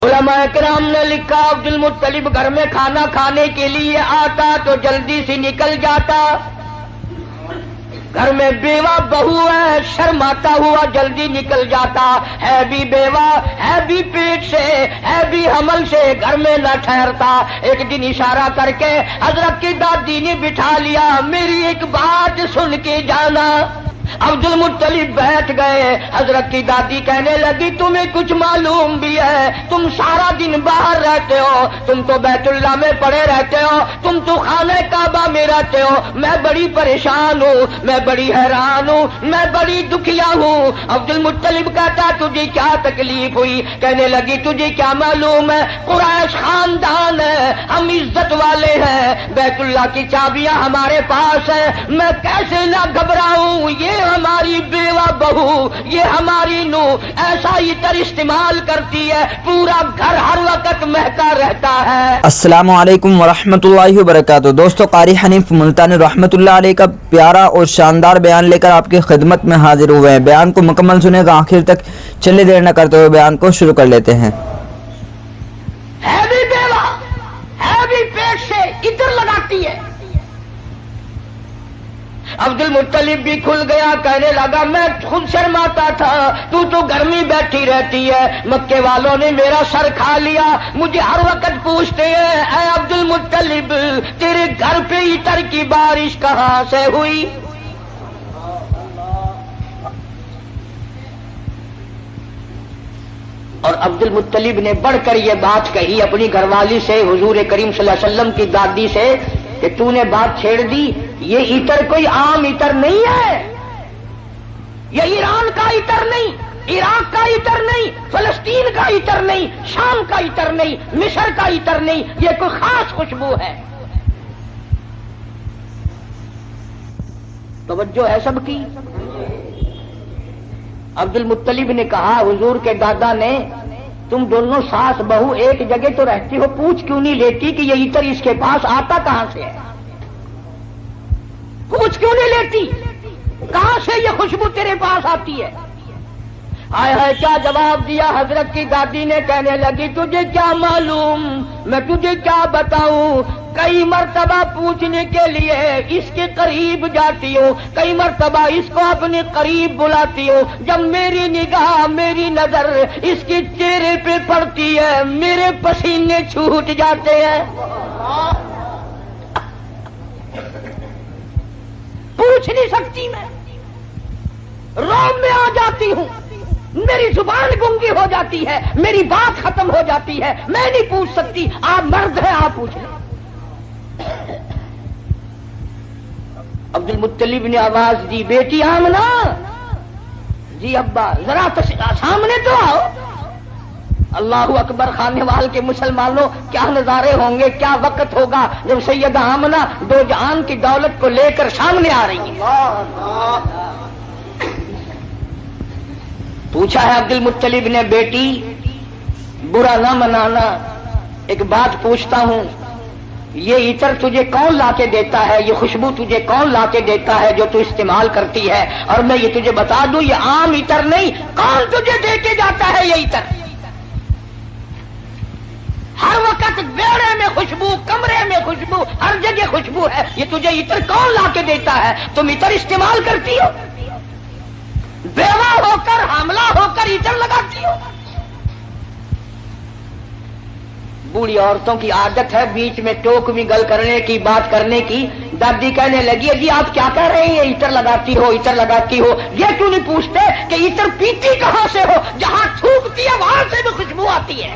علماء کرام نے لکھا عبد المطلب گھر میں کھانا کھانے کے لیے آتا تو جلدی سے نکل جاتا. گھر میں بیوہ بہو ہے، شرماتا ہوا جلدی نکل جاتا. ہے بھی بیوہ، ہے بھی پیٹ سے، ہے بھی حمل سے، گھر میں نہ ٹھہرتا. ایک دن اشارہ کر کے حضرت کی دادی نے بٹھا لیا، میری ایک بات سن کے جانا. عبد المطلب بیٹھ گئے. حضرت کی دادی کہنے لگی تمہیں کچھ معلوم بھی ہے؟ تم سارا دن باہر رہتے ہو، تم تو بیت اللہ میں پڑے رہتے ہو، تم تو خانہ کعبہ میں رہتے ہو. میں بڑی پریشان ہوں، میں بڑی حیران ہوں، میں بڑی دکھیا ہوں. عبد المطلب کہتا تجھے کیا تکلیف ہوئی؟ کہنے لگی تجھے کیا معلوم ہے، قریش خاندان ہے، ہم عزت والے ہیں، بیت اللہ کی چابیاں ہمارے پاس ہیں، میں کیسے نہ گھبراؤں؟ یہ ہماری بیوہ بہو، یہ ہماری نو ایسا عطر استعمال کرتی ہے پورا گھر ہر وقت مہکا رہتا ہے. السلام علیکم ورحمۃ اللہ وبرکاتہ. دوستو، قاری حنیف ملتانی رحمۃ اللہ علیہ کا پیارا اور شاندار بیان لے کر آپ کی خدمت میں حاضر ہوئے ہیں. بیان کو مکمل سنے گا آخر تک. چلے دیر نہ کرتے ہوئے بیان کو شروع کر لیتے ہیں. ہے بھی بیوہ، ہے بھی پیٹ سے عطر لگاتی ہے. عبد المطلب بھی کھل گیا، کہنے لگا میں خود شرماتا تھا، تو گھر میں بیٹھی رہتی ہے. مکے والوں نے میرا سر کھا لیا، مجھے ہر وقت پوچھتے ہیں اے عبد المطلب تیرے گھر پہ عطر کی بارش کہاں سے ہوئی؟ اور عبد المطلب نے بڑھ کر یہ بات کہی اپنی گھر والی سے، حضور کریم صلی اللہ علیہ وسلم کی دادی سے، کہ تو نے بات چھیڑ دی. یہ عطر کوئی عام عطر نہیں ہے، یہ ایران کا عطر نہیں، عراق کا عطر نہیں، فلسطین کا عطر نہیں، شام کا عطر نہیں، مصر کا عطر نہیں، یہ کوئی خاص خوشبو ہے. توجہ ہے سب کی؟ عبد المطلب نے کہا حضور کے دادا نے تم دونوں ساس بہو ایک جگہ تو رہتی ہو، پوچھ کیوں نہیں لیتی کہ یہ عطر اس کے پاس آتا کہاں سے ہے؟ پوچھ کیوں نہیں لیتی کہاں سے یہ خوشبو تیرے پاس آتی ہے؟ ہائے ہائے کیا جواب دیا حضرت کی دادی نے. کہنے لگی تجھے کیا معلوم، میں تجھے کیا بتاؤں. کئی مرتبہ پوچھنے کے لیے اس کے قریب جاتی ہوں، کئی مرتبہ اس کو اپنے قریب بلاتی ہوں. جب میری نگاہ، میری نظر اس کے چہرے پہ پڑتی ہے میرے پسینے چھوٹ جاتے ہیں. پوچھ نہیں سکتی، میں روم میں آ جاتی ہوں، میری زبان گنگی ہو جاتی ہے، میری بات ختم ہو جاتی ہے، میں نہیں پوچھ سکتی. آپ مرد ہیں، آپ پوچھ لیں. عبد المطلب نے آواز دی بیٹی آمنہ. جی ابا ذرا سامنے تو آؤ. اللہ اکبر. خانے وال کے مسلمانوں کیا نظارے ہوں گے، کیا وقت ہوگا جب سیدہ آمنہ دو جہان کی دولت کو لے کر سامنے آ رہی ہیں. پوچھا ہے عبد المطلب نے بیٹی برا نہ منانا، ایک بات پوچھتا ہوں، یہ عطر تجھے کون لا کے دیتا ہے، یہ خوشبو تجھے کون لا کے دیتا ہے جو تو استعمال کرتی ہے؟ اور میں یہ تجھے بتا دوں یہ عام عطر نہیں، کون تجھے دے کے جاتا ہے یہ عطر؟ ہر وقت بیڑے میں خوشبو، کمرے میں خوشبو، ہر جگہ خوشبو ہے. یہ تجھے عطر کون لا کے دیتا ہے؟ تم عطر استعمال کرتی ہو، بیوہ ہو کر حاملہ ہو کر عطر لگاتی ہو. بوڑھی عورتوں کی عادت ہے بیچ میں ٹوک بھی گل کرنے کی، بات کرنے کی. دادی کہنے لگی جی آپ کیا کہہ رہے ہیں، عطر لگاتی ہو، عطر لگاتی ہو. یہ کیوں نہیں پوچھتے کہ عطر پیتی کہاں سے ہو؟ جہاں تھوکتی ہے وہاں سے بھی خوشبو آتی ہے.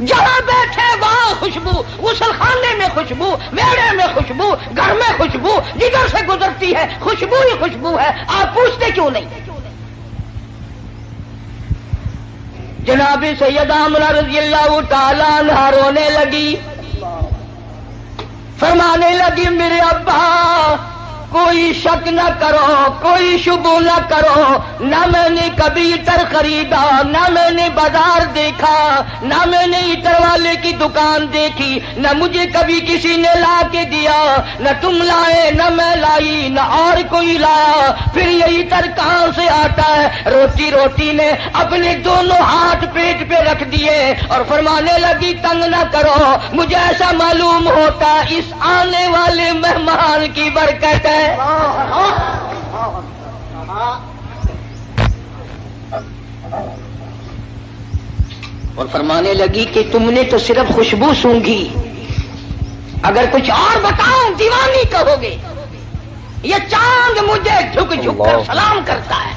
جہاں بیٹھے وہاں خوشبو، غسل خانے میں خوشبو، میڑے میں خوشبو، گھر میں خوشبو، جدھر سے گزرتی ہے خوشبو ہی خوشبو ہے. آپ پوچھتے کیوں نہیں؟ جناب سیدہ آمنہ رضی اللہ تعالیٰ عنہا رونے لگی، فرمانے لگی میرے ابا کوئی شک نہ کرو، کوئی شبہ نہ کرو، نہ میں نے کبھی عطر خریدا، نہ میں نے بازار دیکھا، نہ میں نے عطر والے کی دکان دیکھی، نہ مجھے کبھی کسی نے لا کے دیا، نہ تم لائے، نہ میں لائی، نہ اور کوئی لایا. پھر یہ عطر کہاں روتی روتی نے اپنے دونوں ہاتھ پیٹ پہ رکھ دیے اور فرمانے لگی تنگ نہ کرو، مجھے ایسا معلوم ہوتا اس آنے والے مہمان کی برکت ہے۔ اور فرمانے لگی کہ تم نے تو صرف خوشبو سونگھی، اگر کچھ اور بتاؤں دیوانی کہو گے۔ یہ چاند مجھے جھک جھک کر سلام کرتا ہے،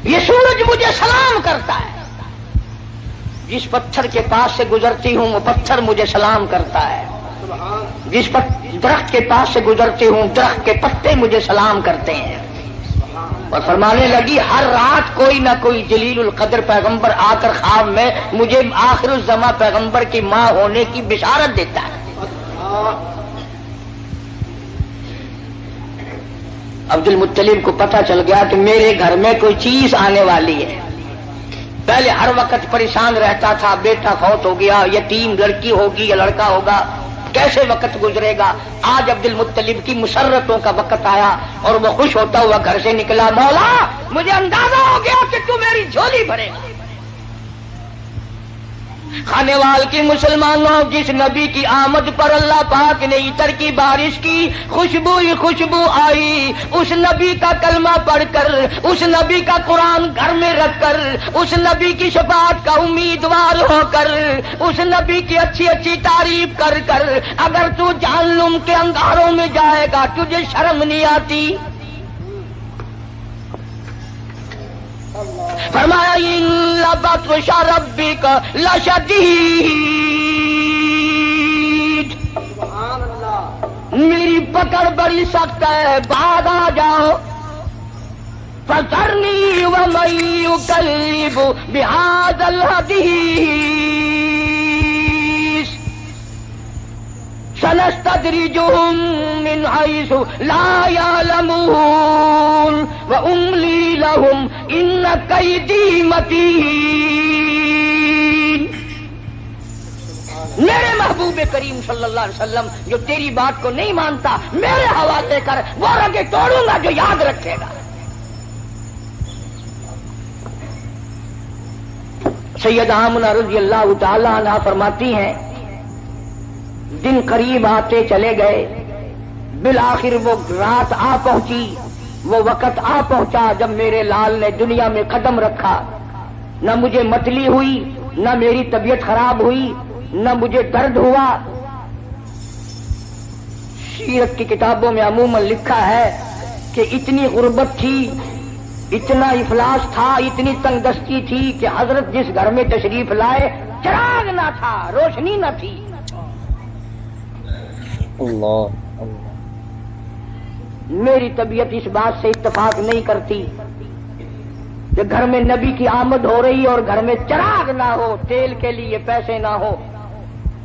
یہ سورج مجھے سلام کرتا ہے، جس پتھر کے پاس سے گزرتی ہوں وہ پتھر مجھے سلام کرتا ہے، جس درخت کے پاس سے گزرتی ہوں درخت کے پتے مجھے سلام کرتے ہیں۔ اور فرمانے لگی ہر رات کوئی نہ کوئی جلیل القدر پیغمبر آ کر خواب میں مجھے آخر الزماں پیغمبر کی ماں ہونے کی بشارت دیتا ہے۔ عبد المطلب کو پتہ چل گیا کہ میرے گھر میں کوئی چیز آنے والی ہے۔ پہلے ہر وقت پریشان رہتا تھا، بیٹا فوت ہو گیا، یتیم لڑکی ہوگی یا لڑکا ہوگا، کیسے وقت گزرے گا۔ آج عبد المطلب کی مسرتوں کا وقت آیا اور وہ خوش ہوتا ہوا گھر سے نکلا، مولا مجھے اندازہ ہو گیا کہ تو میری جھولی بھرے گا۔ کھانے وال کی مسلمانوں، جس نبی کی آمد پر اللہ پاک نے عطر کی بارش کی، خوشبو ہی خوشبو آئی، اس نبی کا کلمہ پڑھ کر، اس نبی کا قرآن گھر میں رکھ کر، اس نبی کی شفاعت کا امیدوار ہو کر، اس نبی کی اچھی اچھی تعریف کر کر اگر تو جہنم کے انگاروں میں جائے گا تجھے شرم نہیں آتی؟ فرمایا ان بطش ربک لشدید، میری پکڑ بڑی سخت ہے، بعد آ جاؤ۔ فذرنی ومن یکذب بہذا الحدیث سنستدرجهم من حيث لا يعلمون وأملي لهم إن كيدي متين۔ میرے محبوب کریم صلی اللہ علیہ وسلم جو تیری بات کو نہیں مانتا میرے حوالے کر، وہ رگیں توڑوں گا جو یاد رکھے گا۔ سیدہ آمنہ رضی اللہ تعالی عنہا فرماتی ہیں دن قریب آتے چلے گئے، بالآخر وہ رات آ پہنچی، وہ وقت آ پہنچا جب میرے لال نے دنیا میں قدم رکھا۔ نہ مجھے متلی ہوئی، نہ میری طبیعت خراب ہوئی، نہ مجھے درد ہوا۔ سیرت کی کتابوں میں عموماً لکھا ہے کہ اتنی غربت تھی، اتنا افلاس تھا، اتنی تنگ دستی تھی کہ حضرت جس گھر میں تشریف لائے چراغ نہ تھا، روشنی نہ تھی۔ اللہ میری طبیعت اس بات سے اتفاق نہیں کرتی کہ گھر میں نبی کی آمد ہو رہی اور گھر میں چراغ نہ ہو، تیل کے لیے پیسے نہ ہو۔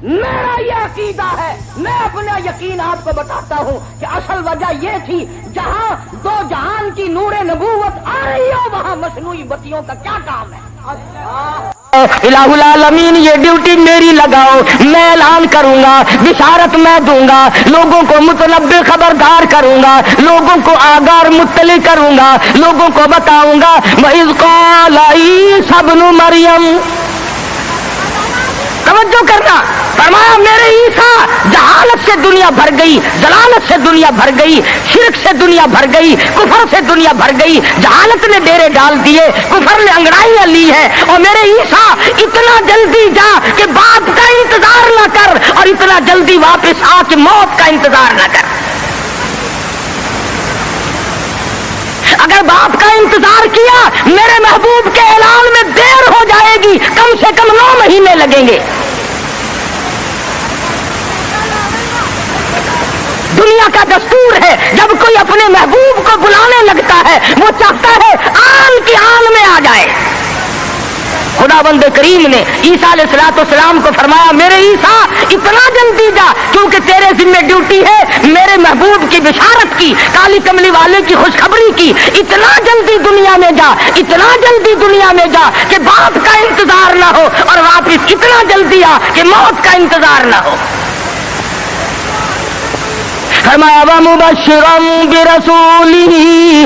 میرا یہ عقیدہ ہے، میں اپنا یقین آپ کو بتاتا ہوں کہ اصل وجہ یہ تھی جہاں دو جہان کی نور نبوت آ رہی ہو وہاں مصنوعی بتیوں کا کیا کام ہے؟ الہ العالمین یہ ڈیوٹی میری لگاؤ، میں اعلان کروں گا، بشارت میں دوں گا، لوگوں کو متنبع خبردار کروں گا، لوگوں کو آگار مطلع کروں گا، لوگوں کو بتاؤں گا۔ وَإِذْ قَالَ عِیسیٰ ابْنُ مَرْیَم، توجہ کرنا، فرمایا میرے عیسیٰ جہالت سے دنیا بھر گئی، ضلالت سے دنیا بھر گئی، شرک سے دنیا بھر گئی، کفر سے دنیا بھر گئی، جہالت نے ڈیرے ڈال دیے، کفر نے انگڑائیاں لی ہے، اور میرے عیسیٰ اتنا جلدی جا کہ باپ کا انتظار نہ کر، اور اتنا جلدی واپس آ کے موت کا انتظار نہ کر۔ اگر باپ کا انتظار کیا میرے محبوب کے اعلان میں دیر ہو جائے گی، کم سے کم 9 مہینے لگیں گے۔ دنیا کا دستور ہے جب کوئی اپنے محبوب کو بلانے لگتا ہے وہ چاہتا ہے آن کی آن میں آ جائے۔ خداوند کریم نے عیسیٰ علیہ السلام کو فرمایا میرے عیسیٰ اتنا جلدی جا کیونکہ تیرے ذمہ ڈیوٹی ہے میرے محبوب کی بشارت کی، کالی کملی والے کی خوشخبری کی، اتنا جلدی دنیا میں جا، اتنا جلدی دنیا میں جا کہ باپ کا انتظار نہ ہو، اور واپس اتنا جلدی آ کہ موت کا انتظار نہ ہو۔ فرمایا وَمُبَشِّرًا بِرَسُولِهِ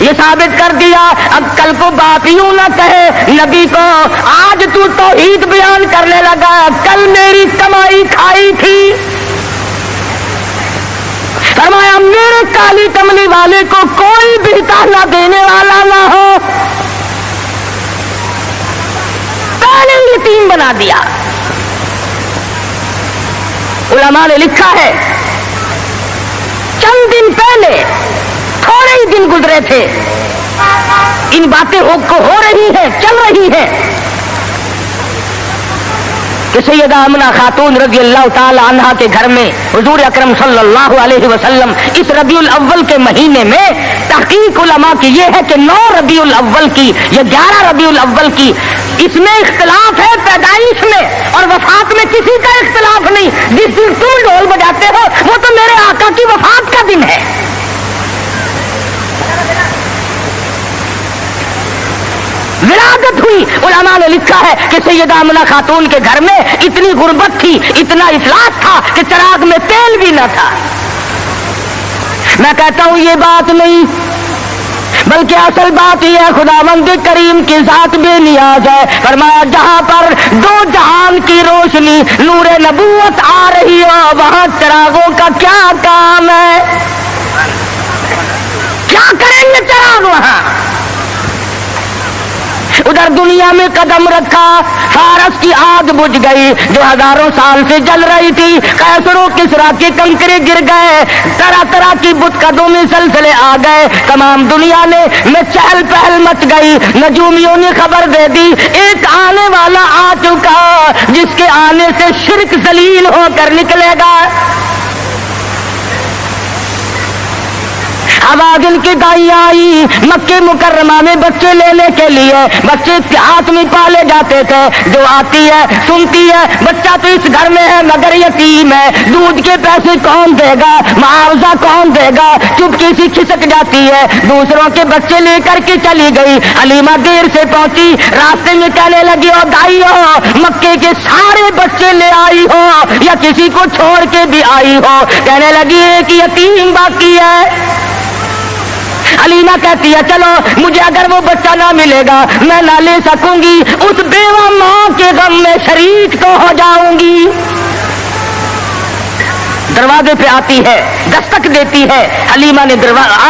یہ ثابت کر دیا اب کل کو باپ یوں نہ کہے نبی کو آج تو توحید بیان کرنے لگا کل میری کمائی کھائی تھی. فرمایا میرے کالی کملی والے کو کوئی بھی تانا دینے والا نہ ہو. پہلے یتیم بنا دیا. علماء نے لکھا ہے چند دن پہلے تھوڑے ہی دن گزرے تھے ان باتیں ہو رہی ہیں چل رہی ہیں کہ سیدہ آمنہ خاتون رضی اللہ تعالی عنہا کے گھر میں حضور اکرم صلی اللہ علیہ وسلم اس ربیع الاول کے مہینے میں تحقیق علماء کی یہ ہے کہ 9 ربیع الاول کی یا 11 ربیع الاول کی اس میں اختلاف ہے پیدائش میں اور وفات میں کسی کا اختلاف نہیں. جس دن تم ڈھول بجاتے ہو وہ تو میرے آقا کی وفات کا دن ہے. ولادت ہوئی. علماء نے لکھا ہے کہ سیدہ آمنہ خاتون کے گھر میں اتنی غربت تھی اتنا افلاس تھا کہ چراغ میں تیل بھی نہ تھا. میں کہتا ہوں یہ بات نہیں بلکہ اصل بات یہ ہے خداوند کریم کی ذات بے نیاز ہے. فرمایا جہاں پر 2 جہان کی روشنی نور نبوت آ رہی ہو وہاں چراغوں کا کیا کام ہے؟ کیا کریں گے چراغ وہاں؟ ادھر دنیا میں قدم رکھا فارس کی آگ بجھ گئی جو ہزاروں سال سے جل رہی تھی. قیصر و کسریٰ کے کنکرے گر گئے طرح طرح کی بت قدوں میں سلسلے آ گئے. تمام دنیا میں چہل پہل مچ گئی. نجومیوں نے خبر دے دی ایک آنے والا آ چکا جس کے آنے سے شرک ذلیل ہو کر نکلے گا. آواز ان کی دائیں آئی مکے مکرمہ میں بچے لینے کے لیے. بچے ہاتھ میں پالے جاتے تھے. جو آتی ہے سنتی ہے بچہ تو اس گھر میں ہے مگر یتیم ہے. دودھ کے پیسے کون دے گا معاوضہ کون دے گا چپکی سی کھسک جاتی ہے. دوسروں کے بچے لے کر کے چلی گئی. حلیمہ دیر سے پہنچی. راستے میں کہنے لگی او دائی ہو مکے کے سارے بچے لے آئی ہو یا کسی کو چھوڑ کے بھی آئی ہو؟ کہنے لگی ایک یتیم باقی ہے. حلیمہ کہتی ہے چلو مجھے اگر وہ بچہ نہ ملے گا میں نہ لے سکوں گی اس بیوہ ماں کے غم میں شریک تو ہو جاؤں گی. دروازے پہ آتی ہے دستک دیتی ہے. حلیمہ نے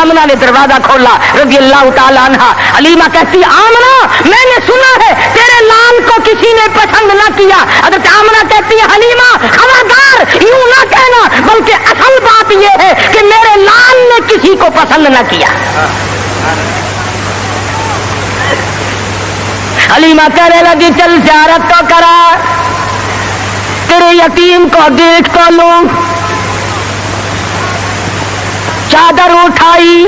آمنہ نے دروازہ کھولا رضی اللہ تعالی عنہ. حلیمہ کہتی آمنہ میں نے سنا ہے تیرے لال کو کسی نے پسند نہ کیا. حضرت آمنہ کہتی ہے حلیمہ خبردار یوں نہ کہنا بلکہ اصل بات یہ ہے کہ میرے لال نے کسی کو پسند نہ کیا. حلیمہ کہنے لگی چل زیارت تو کرا تیرے یتیم کو دیکھ تو لوں. چادر اٹھائی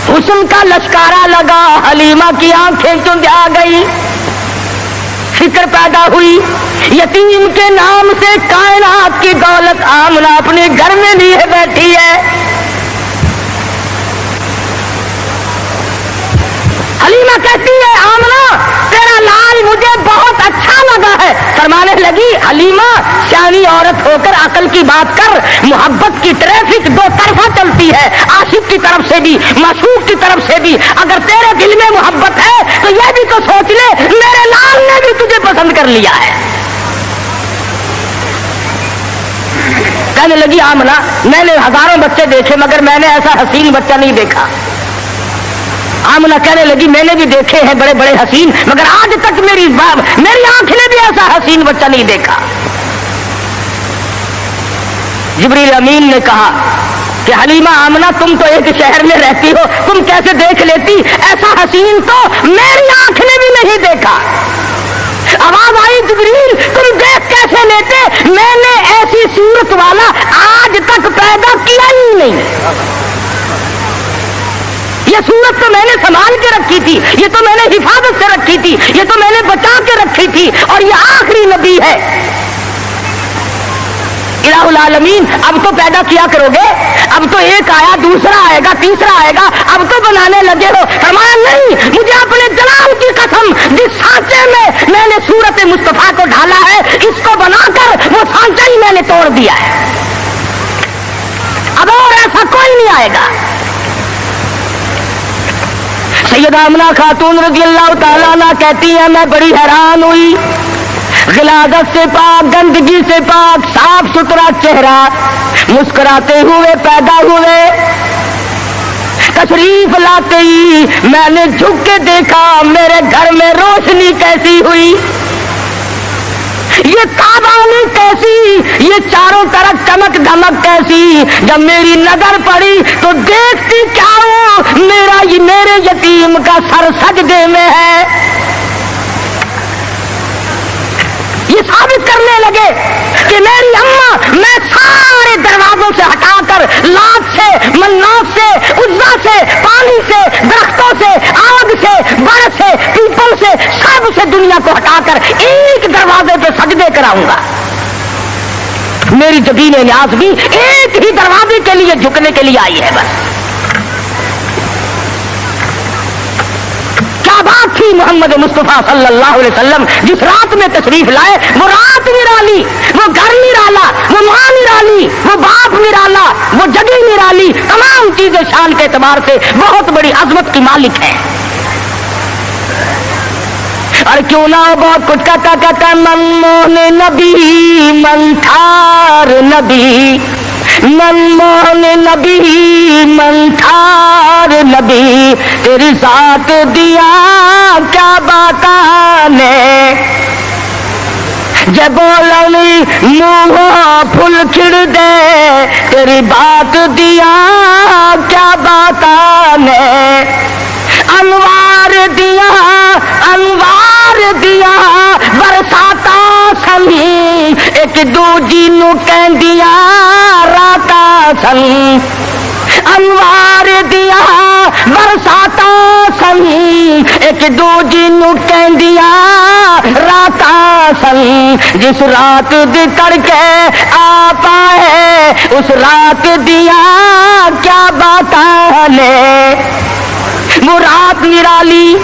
حسن کا لشکارا لگا. حلیمہ کی آنکھیں چند آ گئی. فکر پیدا ہوئی یتیم کے نام سے کائنات کی دولت آمنہ اپنے گھر میں لیے بیٹھی ہے. حلیمہ کہتی ہے آمنہ تیرا لال مجھے بہت اچھا لگا ہے. فرمانے لگی حلیمہ سیانی عورت ہو کر عقل کی بات کر. محبت کی ٹریفک 2 طرفہ چلتی ہے عاشق کی طرف سے بھی معشوق کی طرف سے بھی. اگر تیرے دل میں محبت ہے تو یہ بھی تو سوچ لے میرے لال نے بھی تجھے پسند کر لیا ہے. کہنے لگی آمنہ میں نے ہزاروں بچے دیکھے مگر میں نے ایسا حسین بچہ نہیں دیکھا. آمنہ کہنے لگی میں نے بھی دیکھے ہیں بڑے بڑے حسین مگر آج تک میری آنکھ نے بھی ایسا حسین بچہ نہیں دیکھا. جبریل امین نے کہا کہ حلیمہ آمنہ تم تو ایک شہر میں رہتی ہو تم کیسے دیکھ لیتی ایسا حسین تو میری آنکھ نے بھی نہیں دیکھا. آواز آئی جبریل تم دیکھ کیسے لیتے میں نے ایسی صورت والا آج تک پیدا کیا ہی نہیں. یہ صورت تو میں نے سنبھال کے رکھی تھی یہ تو میں نے حفاظت سے رکھی تھی یہ تو میں نے بچا کے رکھی تھی اور یہ آخری نبی ہے. الہ العالمین اب تو پیدا کیا کرو گے اب تو ایک آیا دوسرا آئے گا تیسرا آئے گا اب تو بنانے لگے ہو. فرمایا نہیں مجھے اپنے جلال کی قسم جس سانچے میں نے صورت مصطفیٰ کو ڈالا ہے اس کو بنا کر وہ سانچہ ہی میں نے توڑ دیا ہے. اب اور ایسا کوئی نہیں آئے گا. سیدہ آمنہ خاتون رضی اللہ تعالیٰ عنہ کہتی ہیں میں بڑی حیران ہوئی، غلاظت سے پاک، گندگی سے پاک، صاف ستھرا چہرہ، مسکراتے ہوئے پیدا ہوئے، تشریف لاتے ہی میں نے جھک کے دیکھا میرے گھر میں روشنی کیسی ہوئی، یہ تابانی کیسی، یہ چاروں طرف چمک دھمک کیسی۔ جب میری نظر پڑی تو دیکھتی کیا ہوں، میرے یتیم کا سر سجدے میں ہے۔ یہ ثابت کرنے لگے کہ میری اماں، میں سارے دروازوں سے ہٹا کر، لات سے، منات سے، عزا سے، پانی سے، درختوں سے، آگ سے، برف سے، پیپل سے، سب سے دنیا کو ہٹا کر ایک دروازے پہ سجدے کراؤں گا۔ میری جبین نیاز بھی ایک ہی دروازے کے لیے جھکنے کے لیے آئی ہے بس۔ کیا بات تھی محمد مصطفیٰ صلی اللہ علیہ وسلم جس رات میں تشریف لائے، وہ رات نرالی، وہ گھر نرالا، وہ ماں نرالی، وہ باپ نرالا، وہ جگہ نرالی، تمام چیزیں شان کے اعتبار سے بہت بڑی عظمت کی مالک ہے۔ اور کیوں نہ بہت کچھ کہتا من موہن نبی، من تھار نبی، من موہن نبی، من تھار نبی، تیری ذات دیا کیا باتانے، جب بولنی منہ پھل کھڑ دے، تیری بات دیا کیا باتانے، انوار دیا، انوار دیا برساتا سنی، ایک دوجی نو کہندیا راتا سن، انوار دیا برساتا سنی، ایک دوجی نو کہندیا راتا سن، جس رات دی تڑکے آ پائے اس رات دیا کیا باتانے۔ وہ رات نرالی،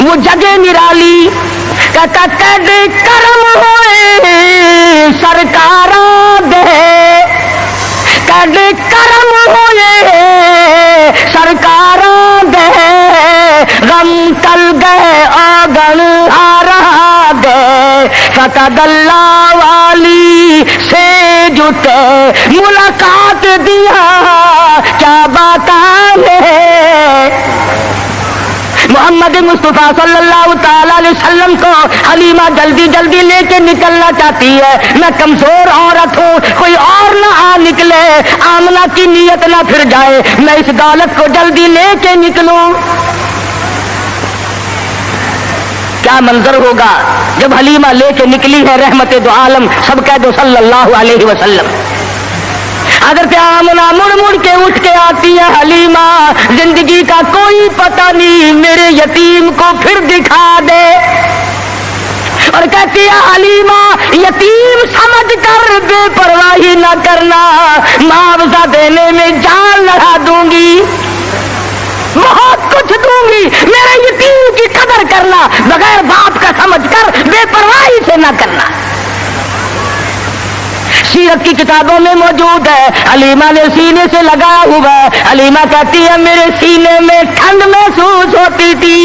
وہ جگہ نرالی، کہتا کد کرم ہوئے سرکاراں دے، کد کرم ہوئے سرکاراں دے، غم تل گئے آگن ہارا دے، فتح اللہ والی سے جتے ملاقات دیا کیا باتانے۔ محمد مصطفیٰ صلی اللہ تعالی علیہ وسلم کو حلیمہ جلدی جلدی لے کے نکلنا چاہتی ہے، میں کمزور عورت ہوں، کوئی اور نہ آ نکلے، آمنہ کی نیت نہ پھر جائے، میں اس دولت کو جلدی لے کے نکلوں۔ کیا منظر ہوگا جب حلیمہ لے کے نکلی ہے رحمت دو عالم، سب کہہ دو صلی اللہ علیہ وسلم۔ حضرت آمنہ مڑ مڑ کے اٹھ کے آتی ہے، حلیمہ زندگی کا کوئی پتہ نہیں، میرے یتیم کو پھر دکھا دے، اور کہتی ہے حلیمہ یتیم سمجھ کر بے پرواہی نہ کرنا، معاوضہ دینے میں جان لڑا دوں گی، بہت کچھ دوں گی، میرے یتیم کی قدر کرنا، بغیر باپ کا سمجھ کر بے پرواہی سے نہ کرنا۔ سیرت کی کتابوں میں موجود ہے، حلیمہ نے سینے سے لگایا ہوا ہے، حلیمہ کہتی ہے میرے سینے میں ٹھنڈ محسوس ہوتی تھی،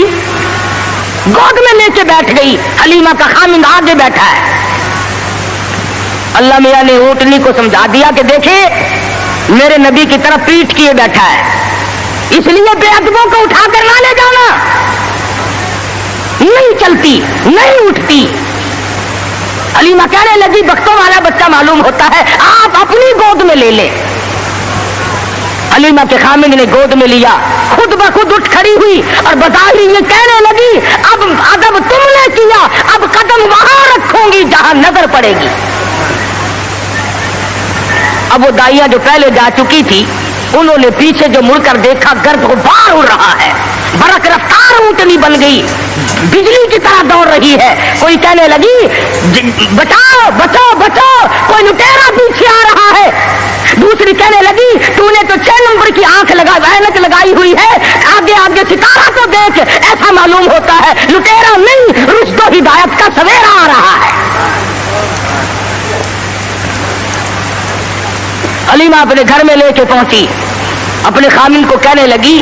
گود میں لے کے بیٹھ گئی، حلیمہ کا خامند آگے بیٹھا ہے۔ اللہ میاں نے اونٹنی کو سمجھا دیا کہ دیکھیں میرے نبی کی طرف پیٹھ کیے بیٹھا ہے، اس لیے بے ادبوں کو اٹھا کر نہ لے جانا، نہیں چلتی نہیں اٹھتی۔ حلیمہ کہنے لگی بختوں والا بچہ معلوم ہوتا ہے، آپ اپنی گود میں لے لیں۔ حلیمہ کے خامند نے گود میں لیا، خود بخود اٹھ کھڑی ہوئی اور بظاہر یہ کہنے لگی اب ادب تم نے کیا، اب قدم وہاں رکھوں گی جہاں نظر پڑے گی۔ اب وہ دائیاں جو پہلے جا چکی تھی انہوں نے پیچھے جو مڑ کر دیکھا، گرد غبار اڑ رہا ہے، برق رفتار اونٹنی بن گئی، بجلی کی طرح دوڑ رہی ہے۔ کوئی کہنے لگی بچاؤ بچاؤ بچاؤ، کوئی لٹیرا پیچھے آ رہا ہے، دوسری کہنے لگی تو نے تو 6 نمبر کی آنکھ اینک لگائی ہوئی ہے، آگے آگے ستارہ تو دیکھ، ایسا معلوم ہوتا ہے لٹیرا نہیں، رشد و ہدایت کا سویرا آ رہا ہے۔ حلیمہ اپنے گھر میں لے کے پہنچی، اپنے خامند کو کہنے لگی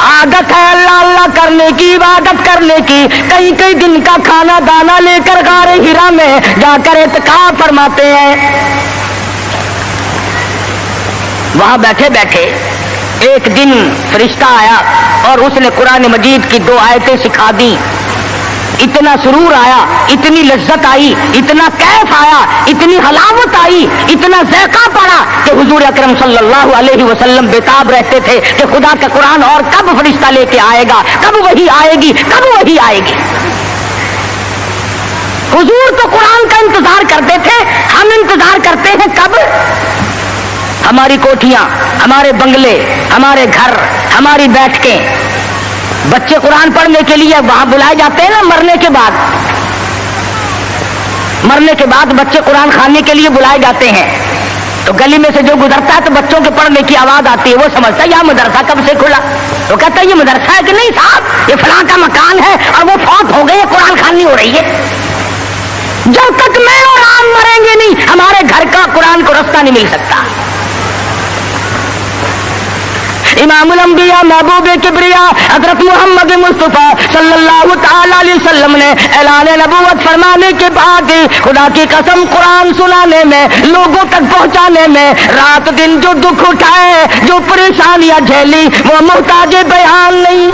عادت ہے اللہ اللہ کرنے کی, عبادت کرنے کی. کئی کئی دن کا کھانا دانا لے کر غار ہرا میں جا کر اعتکاف فرماتے ہیں. وہاں بیٹھے بیٹھے ایک دن فرشتہ آیا اور اس نے قرآن مجید کی 2 آیتیں سکھا دی. اتنا سرور آیا, اتنی لذت آئی, اتنا کیف آیا, اتنی حلاوت آئی, اتنا ذائقہ پڑا کہ حضور اکرم صلی اللہ علیہ وسلم بےتاب رہتے تھے کہ خدا کا قرآن اور کب فرشتہ لے کے آئے گا, کب وہی آئے گی, کب وہی آئے گی. حضور تو قرآن کا انتظار کرتے تھے, ہم انتظار کرتے ہیں کب. ہماری کوٹھیاں, ہمارے بنگلے, ہمارے گھر, ہماری بیٹھکیں, بچے قرآن پڑھنے کے لیے وہاں بلائے جاتے ہیں نا. مرنے کے بعد بچے قرآن خانے کے لیے بلائے جاتے ہیں. تو گلی میں سے جو گزرتا ہے تو بچوں کے پڑھنے کی آواز آتی ہے, وہ سمجھتا ہے یہ مدرسہ کب سے کھلا. وہ کہتا ہے یہ مدرسہ ہے کہ نہیں صاحب, یہ فلاں کا مکان ہے اور وہ فوت ہو گئے, قرآن خوانی ہو رہی ہے. جب تک میں اور آپ مریں گے نہیں, ہمارے گھر کا قرآن کو رستہ نہیں مل سکتا. امام الانبیاء محبوب کبریا حضرت محمد مصطفیٰ صلی اللہ تعالی علیہ وسلم نے اعلان نبوت فرمانے کے بعد خدا کی قسم قرآن سنانے میں, لوگوں تک پہنچانے میں رات دن جو دکھ اٹھائے, جو پریشانیاں جھیلی, وہ محتاج بیان نہیں.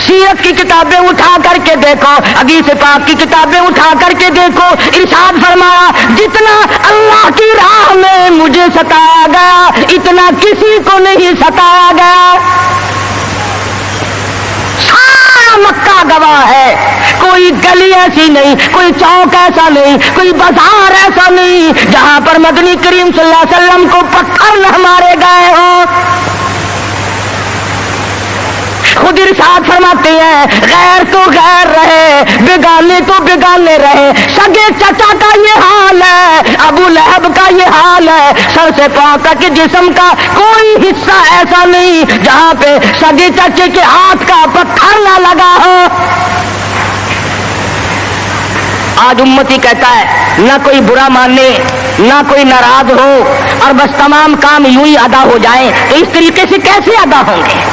سیرت کی کتابیں اٹھا کر کے دیکھو, حدیث پاک کی کتابیں اٹھا کر کے دیکھو, ارشاد فرمایا جتنا اللہ کی راہ میں مجھے ستایا گیا اتنا کسی کو نہیں ستایا گیا. سارا مکہ گواہ ہے, کوئی گلی ایسی نہیں, کوئی چوک ایسا نہیں, کوئی بازار ایسا نہیں جہاں پر مدنی کریم صلی اللہ علیہ وسلم کو پتھر نہ مارے گئے ہوں. خود ارشاد فرماتے ہیں غیر تو غیر رہے, بیگانے تو بیگانے رہے, سگے چچا کا یہ حال ہے, ابو لہب کا یہ حال ہے, سر سے پاؤں تک جسم کا کوئی حصہ ایسا نہیں جہاں پہ سگے چچے کے ہاتھ کا پتھر نہ لگا ہو. آج امتی کہتا ہے نہ کوئی برا مانے, نہ کوئی ناراض ہو, اور بس تمام کام یوں ہی ادا ہو جائیں. تو اس طریقے سے کیسے ادا ہوں گے؟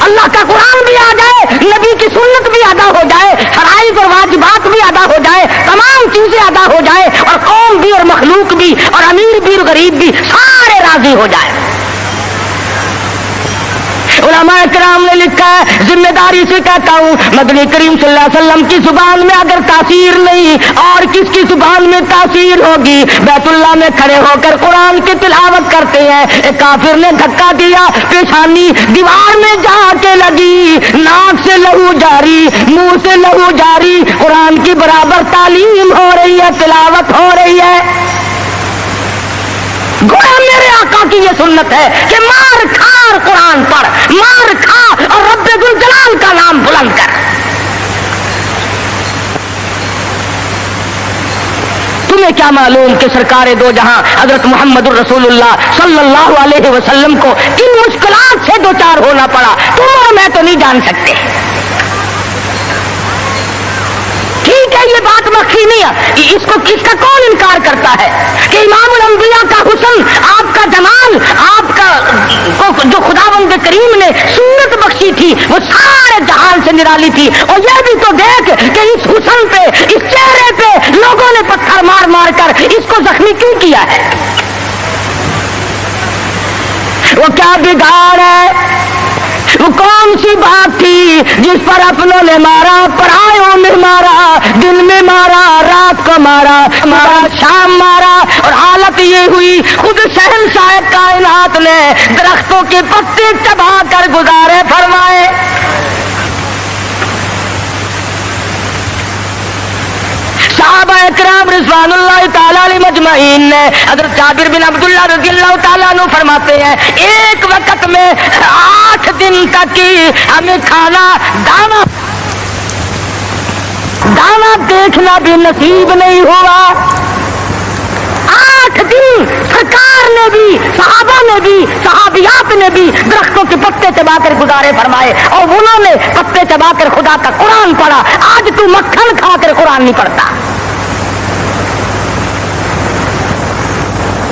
اللہ کا قرآن بھی آ جائے, نبی کی سنت بھی ادا ہو جائے, فرائض اور واجبات بھی ادا ہو جائے, تمام چیزیں ادا ہو جائے, اور قوم بھی اور مخلوق بھی اور امیر بھی اور غریب بھی سارے راضی ہو جائے. علماء کرام نے لکھا ہے, ذمہ داری سے کہتا ہوں, مدنی کریم صلی اللہ علیہ وسلم کی زبان میں اگر تاثیر نہیں اور کس کی زبان میں تاثیر ہوگی؟ بیت اللہ میں کھڑے ہو کر قرآن کی تلاوت کرتے ہیں, ایک کافر نے دھکا دیا, پیشانی دیوار میں جا کے لگی, ناک سے لہو جاری, منہ سے لہو جاری, قرآن کی برابر تعلیم ہو رہی ہے, تلاوت ہو رہی ہے. گویا میرے آقا کی یہ سنت ہے کہ مار کھا اور قرآن پڑھ, مار کھا اور رب ذوالجلال کا نام بلند کر. تمہیں کیا معلوم کہ سرکار دو جہاں حضرت محمد الرسول اللہ صلی اللہ علیہ وسلم کو کن مشکلات سے دوچار ہونا پڑا, تم اور میں تو نہیں جان سکتے. ٹھیک ہے, یہ بات مخفی نہیں ہے, اس کا کون انکار کرتا ہے کہ امام الانبیاء کا حسن, آپ کا جمال, آپ کا جو خداوند کریم نے صورت بخشی تھی وہ سارے جہان سے نرالی تھی. اور یہ بھی تو دیکھ کہ اس حسن پہ, اس چہرے پہ لوگوں نے پتھر مار مار کر اس کو زخمی کیوں کیا ہے؟ وہ کیا بگاڑ ہے؟ وہ کون سی بات تھی جس پر اپنوں نے مارا, پرایوں میں مارا, دن میں مارا, رات کو مارا, شام مارا, اور حالت یہ ہوئی خود شہنشاہ کائنات نے درختوں کے پتے چبا کر گزارے فرمائے. صحابہ اکرام رضوان اللہ تعالیٰ علیہ مجمعین نے, حضرت جابر بن عبداللہ رضی اللہ تعالیٰ عنہ فرماتے ہیں, ایک وقت میں 8 دن تک ہمیں کھانا دانا دیکھنا بھی نصیب نہیں ہوا. 8 دن سرکار نے بھی, صحابہ نے بھی, صحابیات نے بھی درختوں کے پتے چبا کر گزارے فرمائے, اور انہوں نے پتے چبا کر خدا کا قرآن پڑھا. آج تو مکھن کھا کر قرآن نہیں پڑھتا.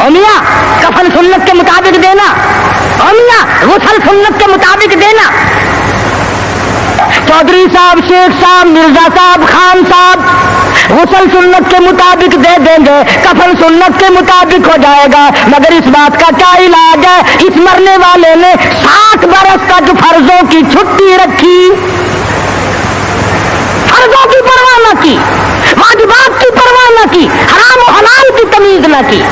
او میاں کفن سنت کے مطابق دینا، او میاں غسل سنت کے مطابق دینا۔ چودھری صاحب، شیخ صاحب، مرزا صاحب، خان صاحب غسل سنت کے مطابق دے دیں گے، کفن سنت کے مطابق ہو جائے گا، مگر اس بات کا کیا علاج ہے؟ اس مرنے والے نے 60 برس تک فرضوں کی چھٹی رکھی، فرضوں کی پرواہ نہ کی، واجبات کی پرواہ نہ کی، حرام و حلال کی تمیز نہ کی،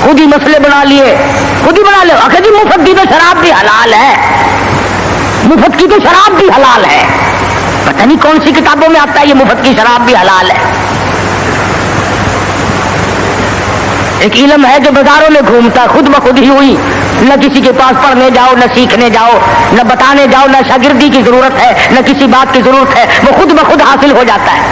خود ہی مسئلے بنا لیے، خود ہی بنا لے۔ آخر جی مفت کی تو شراب بھی حلال ہے، مفت کی تو شراب بھی حلال ہے، پتہ نہیں کون سی کتابوں میں آتا ہے یہ مفت کی شراب بھی حلال ہے۔ ایک علم ہے جو بازاروں میں گھومتا، خود بخود ہی ہوئی، نہ کسی کے پاس پڑھنے جاؤ، نہ سیکھنے جاؤ، نہ بتانے جاؤ، نہ شاگردی کی ضرورت ہے، نہ کسی بات کی ضرورت ہے، وہ خود بخود حاصل ہو جاتا ہے۔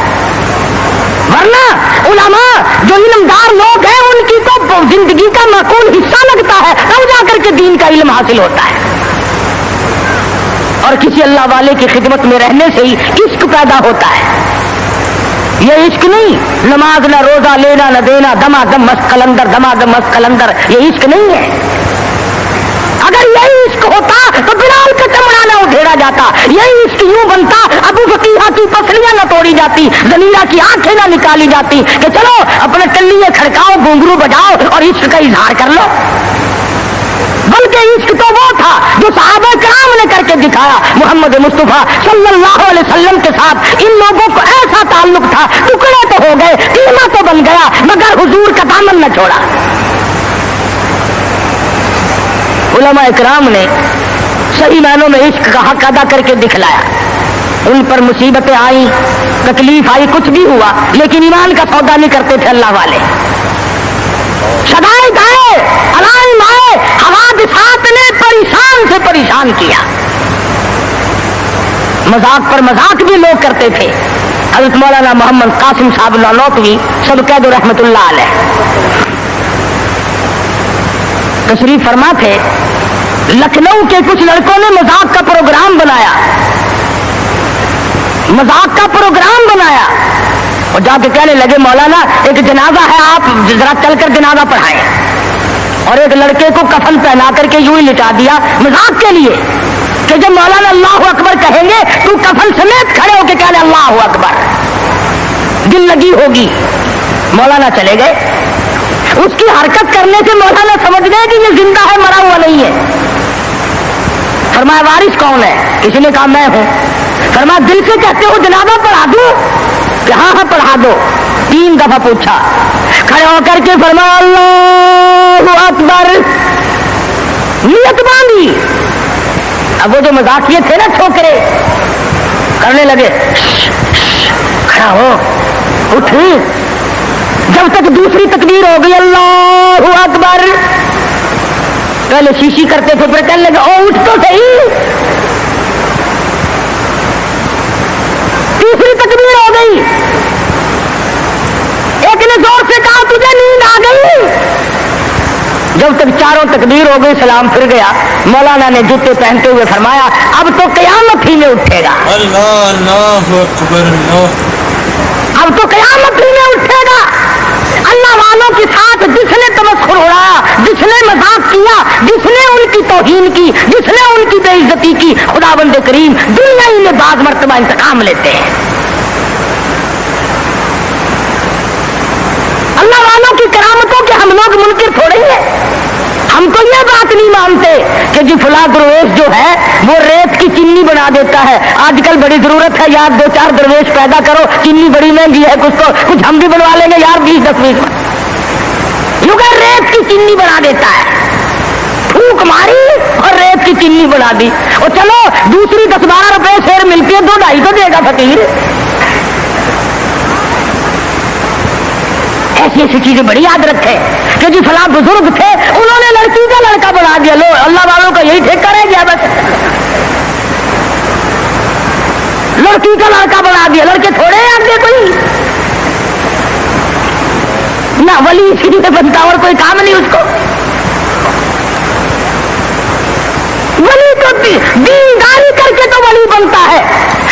ورنہ علماء جو علمدار لوگ ہیں ان کی تو زندگی کا معقول حصہ لگتا ہے، تب جا کر کے دین کا علم حاصل ہوتا ہے، اور کسی اللہ والے کی خدمت میں رہنے سے ہی عشق پیدا ہوتا ہے۔ یہ عشق نہیں نماز نہ روزہ لینا نہ دینا، دما دم مست قلندر، دما دم مست قلندر، یہ عشق نہیں ہے۔ اگر یہی عشق ہوتا تو بلال کا چمڑا نہ ادھیڑا جاتا، یہی عشق یوں بنتا ابو فقیہ کی پسلیاں نہ توڑی جاتی، زلیلہ کی آنکھیں نہ نکالی جاتی کہ چلو اپنے ٹلیے کھڑکاؤ، گھنگرو بجاؤ اور عشق کا اظہار کر لو۔ بلکہ عشق تو وہ تھا جو صحابہ کرام نے کر کے دکھایا۔ محمد مصطفیٰ صلی اللہ علیہ وسلم کے ساتھ ان لوگوں کو ایسا تعلق تھا، ٹکڑے تو ہو گئے، قیمہ تو بن گیا، مگر حضور کا دامن نہ چھوڑا۔ علماء اکرام نے صحیح معنوں میں عشق کا حق ادا کر کے دکھلایا۔ ان پر مصیبتیں آئیں، تکلیف آئی، کچھ بھی ہوا، لیکن ایمان کا سودا نہیں کرتے تھے اللہ والے۔ شدائد آئے، علائم آئے، حوادثات نے پریشان سے پریشان کیا، مذاق پر مذاق بھی لوگ کرتے تھے۔ حضرت مولانا محمد قاسم صاحب نانوتوی سب قید رحمت اللہ علیہ تشریف فرما تھے، لکھنؤ کے کچھ لڑکوں نے مذاق کا پروگرام بنایا، مذاق کا پروگرام بنایا، اور جا کے کہنے لگے مولانا ایک جنازہ ہے، آپ ذرا چل کر جنازہ پڑھائیں، اور ایک لڑکے کو کفن پہنا کر کے یوں ہی لٹا دیا مذاق کے لیے کہ جب مولانا اللہ اکبر کہیں گے تو کفن سمیت کھڑے ہو کے کہنے اللہ اکبر، دل لگی ہوگی۔ مولانا چلے گئے، اس کی حرکت کرنے سے مولانا سمجھ گئے کہ یہ زندہ ہے، مرا ہوا نہیں ہے۔ فرمایا وارث کون ہے؟ کسی نے کہا میں ہوں۔ فرمایا دل سے کہتے ہو جنازہ پڑھا دوں؟ کہ ہاں ہاں پڑھا دو۔ 3 دفعہ پوچھا، کھڑے ہو کر کے فرمایا اللہ اکبر، نیت باندھی۔ اب وہ جو مذاقیے تھے نا چھوکرے کرنے لگے، کھڑا ہو، اٹھ۔ جب تک دوسری تکبیر ہو گئی اللہ اکبر، پہلے شیشی کرتے تھے، پھر کہنے لگے او اٹھ تو صحیح۔ تیسری تکبیر ہو گئی، ایک نے زور سے کہا تجھے نیند آ گئی۔ جب تک 4 تکبیر ہو گئی سلام پھر گیا، مولانا نے جوتے پہنتے ہوئے فرمایا اب تو قیامت ہی میں اٹھے گا، اللہ اکبر اللہ، اب تو قیامت ہی میں اٹھے گا۔ اللہ والوں کے ساتھ جس نے تمسخر اڑایا، جس نے مذاق کیا، جس نے ان کی توہین کی، جس نے ان کی بے عزتی کی، خداوند کریم دنیا ہی میں بعض مرتبہ انتقام لیتے ہیں۔ اللہ والوں کی کرامتوں کے ہم لوگ منکر تھوڑے ہی ہیں۔ ہم تو یہ بات نہیں مانتے کہ جی فلاں درویش جو ہے وہ ریت کی چینی بنا دیتا ہے، آج کل بڑی ضرورت ہے یار 2-4 درویش پیدا کرو، چینی بڑی مہنگی ہے، کچھ ہم بھی بنوا لیں گے یار 20-10 یوں کہ ریت کی چینی بنا دیتا ہے، پھونک ماری اور ریت کی چینی بنا دی، اور چلو دوسری 10-12 روپے شیر ملتی ہے، 2-2.5 تو دے گا فقیر۔ ایسی ایسی چیزیں بڑی یاد رکھے کہ جی فلاں بزرگ تھے انہوں نے لڑکی کا لڑکا بنا دیا، لو اللہ والوں کا یہی ٹھیکہ رہ گیا، بس لڑکی کا لڑکا بنا دیا۔ لڑکے تھوڑے آگے کوئی نہ ولی اسی سے بنتا اور کوئی کام نہیں اس کو، ولی تو دینداری کر کے تو ولی بنتا ہے،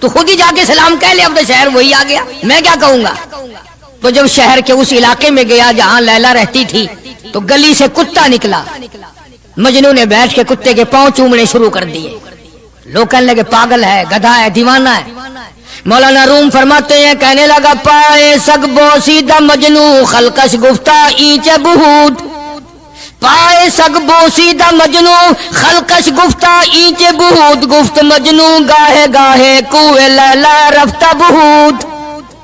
تو خود ہی جا کے سلام کہہ لے، اب تو شہر وہی آ گیا، میں کیا کہوں گا؟ تو جب شہر کے اس علاقے میں گیا جہاں لیلا رہتی تھی تو گلی سے کتا نکلا، مجنوں نے بیٹھ کے کتے کے پاؤں چومنے شروع کر دیے، لوگ کہنے لگے پاگل ہے، گدھا ہے، دیوانہ ہے۔ مولانا روم فرماتے ہیں کہنے لگا پائے سگ بوسیدہ مجنو خلقش گفتہ اینچ بہود، پائے سگ بوسیدہ مجنو خلقش گفتہ اینچ بہود، گفت مجنو گاہے گاہے کوئے لیلا رفتہ بہود۔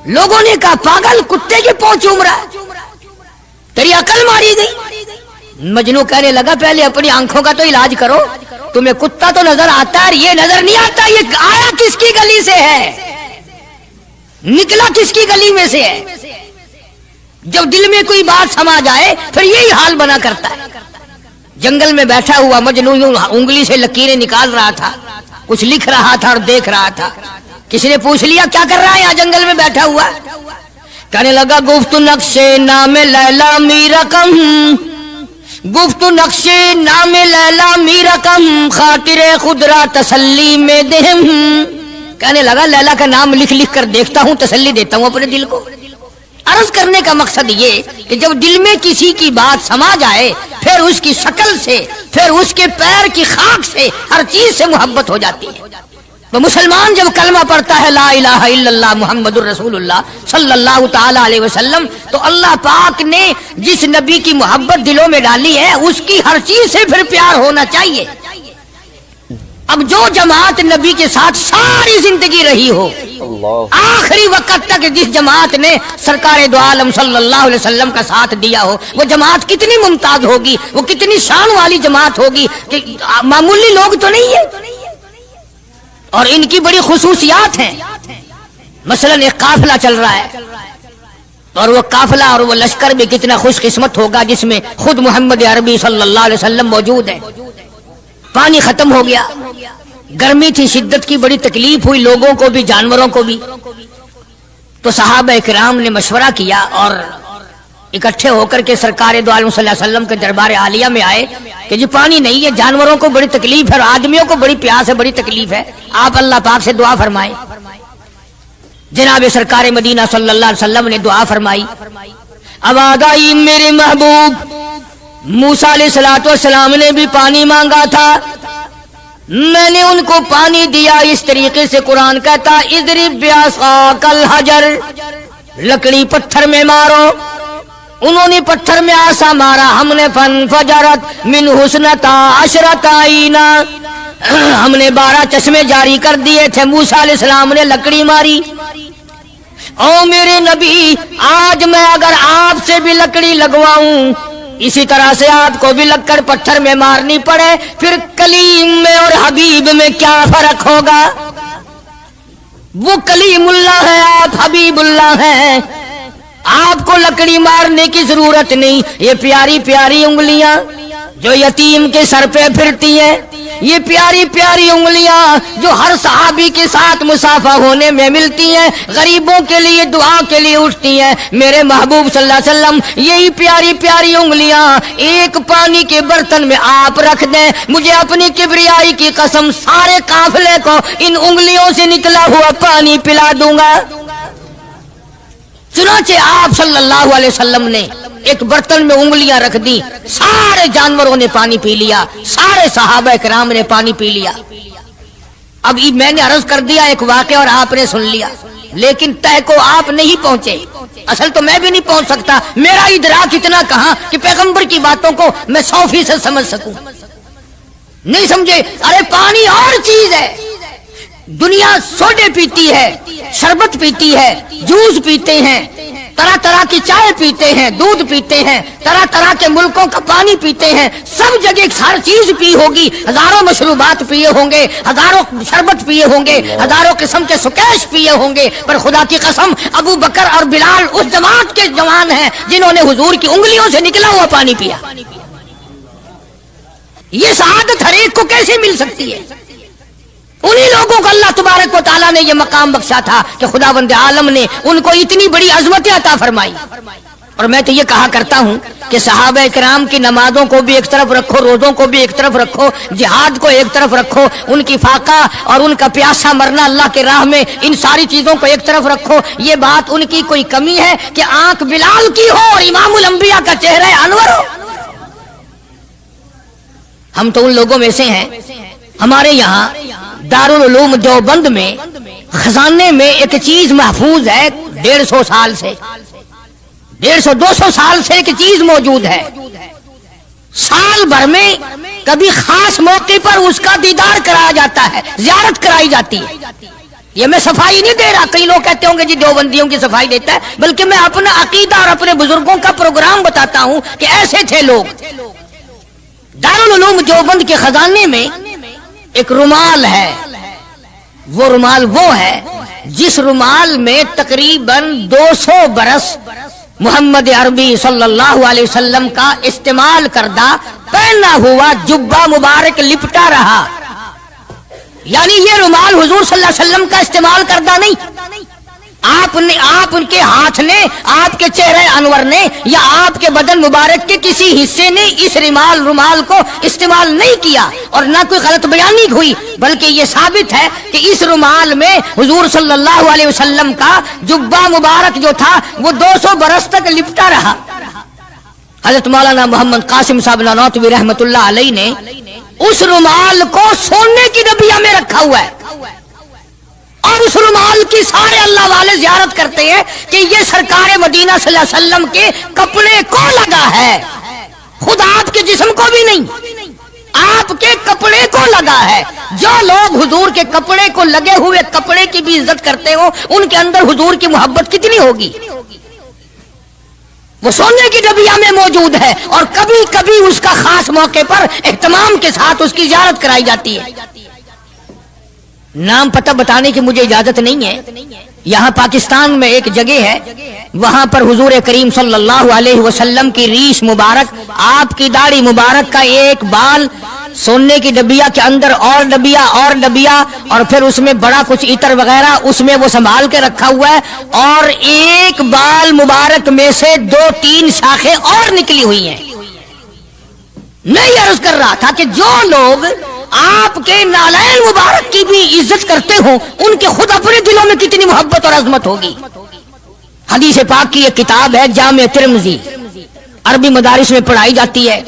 لوگوں نے کہا پاگل، کتے کے پاؤں چوم رہا ہے، تیری عقل ماری گئی۔ مجنو کہنے لگا پہلے اپنی آنکھوں کا تو علاج کرو، تمہیں کتا تو نظر آتا ہے، یہ نظر نہیں آتا، یہ آیا کس کی گلی سے ہے، نکلا کس کی گلی میں سے ہے۔ جب دل میں کوئی بات سما جائے پھر یہی حال بنا کرتا ہے۔ جنگل میں بیٹھا ہوا مجنو یوں انگلی سے لکیریں نکال رہا تھا، کچھ لکھ رہا تھا اور دیکھ رہا تھا۔ کسی نے پوچھ لیا کیا کر رہا ہے یہاں جنگل میں بیٹھا ہوا؟ کہنے لگا گفت نقشے نام لیلا می رقم، گفت نقشے نام لیلا می رقم، خاطر خود را تسلی میں دہم۔ کہنے لگا لیلا کا نام لکھ لکھ کر دیکھتا ہوں، تسلی دیتا ہوں اپنے دل کو۔ عرض کرنے کا مقصد یہ کہ جب دل میں کسی کی بات سما جائے پھر اس کی شکل سے، پھر اس کے پیر کی خاک سے، ہر چیز سے محبت ہو جاتی ہے۔ تو مسلمان جب کلمہ پڑھتا ہے لا الہ الا اللہ محمد الرسول اللہ صلی اللہ تعالی علیہ وسلم، تو اللہ پاک نے جس نبی کی محبت دلوں میں ڈالی ہے اس کی ہر چیز سے پھر پیار ہونا چاہیے۔ اب جو جماعت نبی کے ساتھ ساری زندگی رہی ہو، آخری وقت تک جس جماعت نے سرکار دو عالم صلی اللہ علیہ وسلم کا ساتھ دیا ہو، وہ جماعت کتنی ممتاز ہوگی، وہ کتنی شان والی جماعت ہوگی کہ معمولی لوگ تو نہیں ہے، اور ان کی بڑی خصوصیات ہیں۔ مثلا ایک قافلہ چل رہا ہے، اور وہ قافلہ اور وہ لشکر بھی کتنا خوش قسمت ہوگا جس میں خود محمد عربی صلی اللہ علیہ وسلم موجود ہے۔ پانی ختم ہو گیا، گرمی تھی، شدت کی بڑی تکلیف ہوئی لوگوں کو بھی جانوروں کو بھی، تو صحابہ کرام نے مشورہ کیا اور اکٹھے ہو کر کے سرکار دو عالم صلی اللہ علیہ وسلم کے دربار عالیہ میں آئے کہ جی پانی نہیں ہے، جانوروں کو بڑی تکلیف ہے اور آدمیوں کو بڑی پیاس ہے، بڑی تکلیف ہے، آپ اللہ پاک سے دعا فرمائیں۔ جناب سرکار مدینہ صلی اللہ علیہ وسلم نے دعا فرمائی۔ اب آگائی میرے محبوب موسیٰ علیہ السلام نے بھی پانی مانگا تھا، میں نے ان کو پانی دیا۔ اس طریقے سے قرآن کہتا اضرب بعصاک الحجر، لکڑی پتھر میں مارو، انہوں نے پتھر میں آسا مارا، ہم نے فانفجرت من حسنتا عشرت عینا، ہم نے 12 چشمے جاری کر دیے تھے۔ موسیٰ علیہ السلام نے لکڑی ماری۔ او میرے نبی، آج میں اگر آپ سے بھی لکڑی لگواؤں، اسی طرح سے آپ کو بھی لگ کر پتھر میں مارنی پڑے، پھر کلیم میں اور حبیب میں کیا فرق ہوگا؟ وہ کلیم اللہ ہے، آپ حبیب اللہ ہیں، آپ کو لکڑی مارنے کی ضرورت نہیں۔ یہ پیاری پیاری انگلیاں جو یتیم کے سر پہ پھرتی ہیں، یہ پیاری پیاری انگلیاں جو ہر صحابی کے ساتھ مسافہ ہونے میں ملتی ہیں، غریبوں کے لیے دعا کے لیے اٹھتی ہیں، میرے محبوب صلی اللہ علیہ وسلم یہی پیاری پیاری انگلیاں ایک پانی کے برتن میں آپ رکھ دیں، مجھے اپنی کبریائی کی قسم سارے قافلے کو ان انگلیوں سے نکلا ہوا پانی پلا دوں گا۔ چنانچہ آپ صلی اللہ علیہ وسلم نے ایک برتن میں انگلیاں رکھ دی، سارے جانوروں نے پانی پی لیا، سارے صحابہ کرام نے پانی پی لیا۔ اب میں نے عرض کر دیا ایک واقعہ اور آپ نے سن لیا، لیکن طے کو آپ نہیں پہنچے، اصل تو میں بھی نہیں پہنچ سکتا، میرا ادراک اتنا کہاں کہ پیغمبر کی باتوں کو میں 100% سمجھ سکوں، نہیں سمجھے۔ ارے پانی اور چیز ہے، دنیا سوڈے پیتی ہے، شربت پیتی ہے، جوس پیتے ہیں، طرح طرح کی چائے پیتے ہیں، دودھ پیتے ہیں، طرح طرح کے ملکوں کا پانی پیتے ہیں، سب جگہ ہر چیز پی ہوگی، ہزاروں مشروبات پیے ہوں گے، ہزاروں شربت پیے ہوں گے، ہزاروں قسم کے سکیش پیے ہوں گے، پر خدا کی قسم ابو بکر اور بلال اس جماعت کے جوان ہیں جنہوں نے حضور کی انگلیوں سے نکلا ہوا پانی پیا۔ یہ سعادت ہر ایک کو کیسے مل سکتی ہے؟ انہی لوگوں کو اللہ تبارک و تعالیٰ نے یہ مقام بخشا تھا کہ خداوند عالم نے ان کو اتنی بڑی عظمت عطا فرمائی۔ اور میں تو یہ کہا کرتا ہوں کہ صحابہ کرام کی نمازوں کو بھی ایک طرف رکھو, روزوں کو بھی ایک طرف رکھو, جہاد کو ایک طرف رکھو, ان کی فاقہ اور ان کا پیاسا مرنا اللہ کے راہ میں, ان ساری چیزوں کو ایک طرف رکھو. یہ بات ان کی کوئی کمی ہے کہ آنکھ بلال کی ہو اور امام الانبیاء کا چہرہ انور ہو؟ ہم تو ان لوگوں میں سے ہیں. ہمارے یہاں دارالعلوم دیوبند میں خزانے میں ایک چیز محفوظ ہے 150 سال سے, 150-200 سال سے ایک چیز موجود ہے. سال بھر میں کبھی خاص موقع پر اس کا دیدار کرایا جاتا ہے, زیارت کرائی جاتی ہے. یہ میں صفائی نہیں دے رہا, کئی لوگ کہتے ہوں گے جی دیوبندیوں کی صفائی دیتا ہے, بلکہ میں اپنا عقیدہ اور اپنے بزرگوں کا پروگرام بتاتا ہوں کہ ایسے تھے لوگ. دارالعلوم دیوبند کے خزانے میں ایک رومال ہے. وہ رومال وہ ہے جس رومال میں تقریباً 200 برس محمد عربی صلی اللہ علیہ وسلم کا استعمال کردہ پہنا ہوا جبہ مبارک لپٹا رہا. یعنی یہ رومال حضور صلی اللہ علیہ وسلم کا استعمال کردہ نہیں, آپ ان کے ہاتھ نے, آپ کے چہرے انور نے یا آپ کے بدن مبارک کے کسی حصے نے اس رومال کو استعمال نہیں کیا, اور نہ کوئی غلط بیانی ہوئی, بلکہ یہ ثابت ہے کہ اس رومال میں حضور صلی اللہ علیہ وسلم کا جبہ مبارک جو تھا وہ 200 برس تک لپٹا رہا. حضرت مولانا محمد قاسم صاحب نانوتوی رحمت اللہ علیہ نے اس رومال کو سونے کی ڈبیا میں رکھا ہوا ہے, اور اس رومال کی سارے اللہ والے زیارت کرتے ہیں کہ یہ سرکار مدینہ صلی اللہ علیہ وسلم کے کپڑے کو لگا ہے, خود آپ کے جسم کو بھی نہیں, آپ کے کپڑے کو لگا ہے. جو لوگ حضور کے کپڑے کو لگے ہوئے کپڑے کی بھی عزت کرتے ہو, ان کے اندر حضور کی محبت کتنی ہوگی. وہ سونے کی ڈبیا میں موجود ہے, اور کبھی کبھی اس کا خاص موقع پر اہتمام کے ساتھ اس کی زیارت کرائی جاتی ہے. نام پتہ بتانے کی مجھے اجازت نہیں ہے. یہاں پاکستان میں ایک جگہ ہے, وہاں پر حضور کریم صلی اللہ علیہ وسلم کی ریش مبارک, آپ کی داڑھی مبارک کا ایک بال سونے کی ڈبیا کے اندر اور ڈبیا اور پھر اس میں بڑا کچھ عطر وغیرہ اس میں وہ سنبھال کے رکھا ہوا ہے, اور ایک بال مبارک میں سے 2-3 شاخیں اور نکلی ہوئی ہیں. میں یہ عرض کر رہا تھا کہ جو لوگ آپ کے نالین مبارک کی بھی عزت کرتے ہوں, ان کے خود اپنے دلوں میں کتنی محبت اور عظمت ہوگی. حدیث پاک کی ایک کتاب ہے جامع ترمذی, عربی مدارس میں پڑھائی جاتی ہے.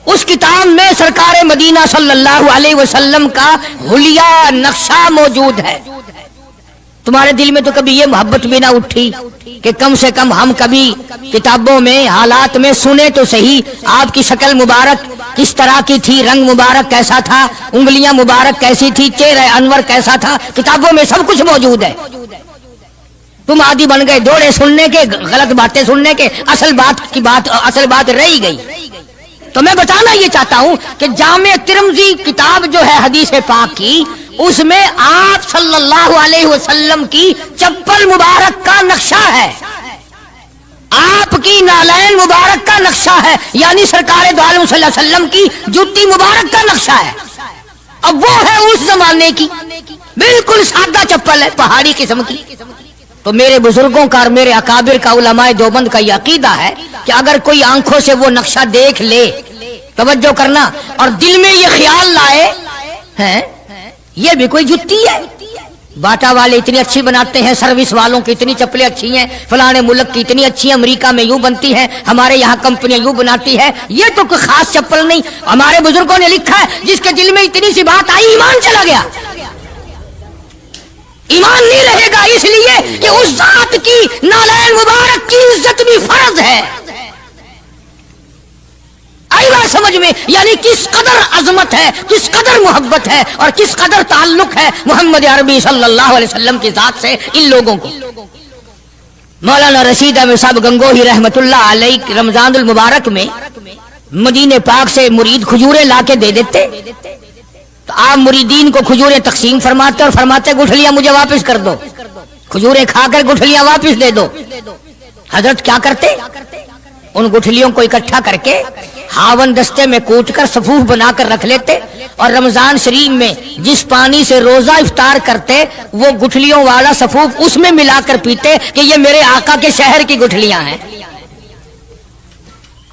اس کتاب میں سرکار مدینہ صلی اللہ علیہ وسلم کا حلیہ نقشہ موجود ہے. تمہارے دل میں تو کبھی یہ محبت بھی نہ اٹھی کہ کم سے کم ہم کبھی کتابوں میں حالات میں سنے تو صحیح, آپ کی شکل مبارک کس طرح کی تھی, رنگ مبارک کیسا تھا, انگلیاں مبارک کیسی تھی, چہرہ انور کیسا تھا, کتابوں میں سب کچھ موجود ہے. تم عادی بن گئے دوڑے سننے کے, غلط باتیں سننے کے, اصل بات رہی گئی. تو میں بتانا یہ چاہتا ہوں کہ جامع ترمذی کتاب جو ہے حدیث پاک کی, اس میں آپ صلی اللہ علیہ وسلم کی چپل مبارک کا نقشہ ہے, آپ کی نالین مبارک کا نقشہ ہے, یعنی سرکار دو عالم صلی اللہ علیہ وسلم کی جوتی مبارک کا نقشہ ہے. اب وہ ہے اس زمانے کی بالکل سادہ چپل ہے, پہاڑی قسم کی. تو میرے بزرگوں کا اور میرے اکابر کا, علماء دیوبند کا یہ عقیدہ ہے کہ اگر کوئی آنکھوں سے وہ نقشہ دیکھ لے, توجہ کرنا, اور دل میں یہ خیال لائے ہیں یہ بھی کوئی جتی ہے, باٹا والے اتنی اچھی بناتے ہیں, سروس والوں کی اتنی چپلیں اچھی ہیں, فلانے ملک کی اتنی اچھی ہیں, امریکہ میں یوں بنتی ہیں, ہمارے یہاں کمپنیاں یوں بناتی ہے, یہ تو کوئی خاص چپل نہیں. ہمارے بزرگوں نے لکھا ہے جس کے دل میں اتنی سی بات آئی ایمان چلا گیا, ایمان نہیں رہے گا, اس لیے کہ اس ذات کی نالین مبارک کی عزت بھی فرض ہے. آئی بات سمجھ میں, یعنی کس قدر عظمت ہے, کس قدر محبت ہے, اور کس قدر تعلق ہے محمد عربی صلی اللہ علیہ وسلم کی ذات سے ان لوگوں کو. مولانا رشید احمد صاحب گنگوہی رحمت اللہ علیہ رمضان المبارک میں مدینے پاک سے مرید کھجوریں لا کے دے دیتے, تو آپ مریدین کو کھجوریں تقسیم فرماتے اور فرماتے گٹھلیاں مجھے واپس کر دو, کھجوریں کھا کر گٹھلیاں واپس دے دو. حضرت کیا کرتے, ان گٹھلیوں کو اکٹھا کر کے ہاون دستے میں کوٹ کر صفوف بنا کر رکھ لیتے, اور رمضان شریف میں جس پانی سے روزہ افطار کرتے وہ گٹھلیوں والا صفوف اس میں ملا کر پیتے کہ یہ میرے آقا کے شہر کی گٹھلیاں ہیں.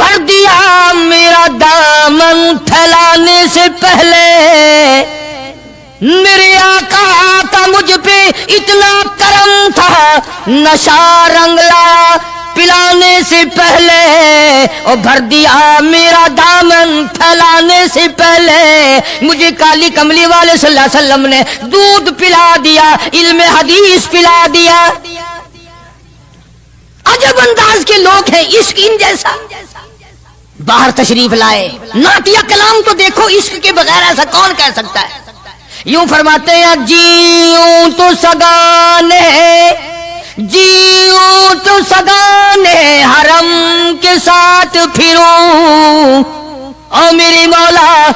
بھر دیا میرا دامن پھیلانے سے پہلے، میرے آقا کا مجھ پہ اتنا کرم تھا، نشہ رنگلا پلانے سے پہلے، اور بھر دیا میرا دامن پھیلانے سے پہلے، مجھے کالی کملی والے صلی اللہ علیہ وسلم نے دودھ پلا دیا، علم حدیث پلا دیا۔ عجب انداز کے لوگ ہیں، عشق ان جیسا۔ باہر تشریف لائے، نعتیہ کلام تو دیکھو، عشق کے بغیر ایسا کون کہہ سکتا ہے؟ یوں فرماتے ہیں جیوں تو سگانے، جیوں تو سگانے حرم کے ساتھ پھروں، او میری مولا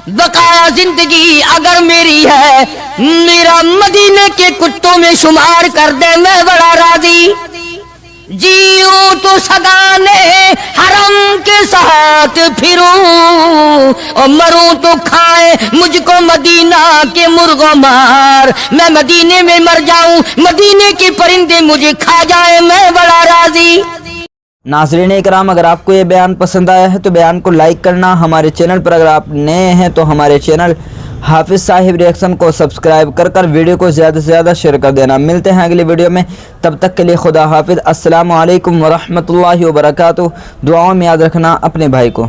بقایا زندگی اگر میری ہے، میرا مدینے کے کتوں میں شمار کر دے، میں بڑا راضی۔ جیوں تو سگانے حرم کے ساتھ پھروں، اور مروں تو کھائے مجھ کو مدینہ کے مرغ و مار، میں مدینے میں مر جاؤں، مدینے کے پرندے مجھے کھا جائیں، میں بڑا راضی۔ ناظرین اکرام، اگر آپ کو یہ بیان پسند آیا ہے تو بیان کو لائک کرنا، ہمارے چینل پر اگر آپ نئے ہیں تو ہمارے چینل حافظ صاحب ریئیکشن کو سبسکرائب کر ویڈیو کو زیادہ سے زیادہ شیئر کر دینا۔ ملتے ہیں اگلی ویڈیو میں، تب تک کے لیے خدا حافظ۔ السلام علیکم ورحمۃ اللہ وبرکاتہ۔ دعاؤں میں یاد رکھنا اپنے بھائی کو۔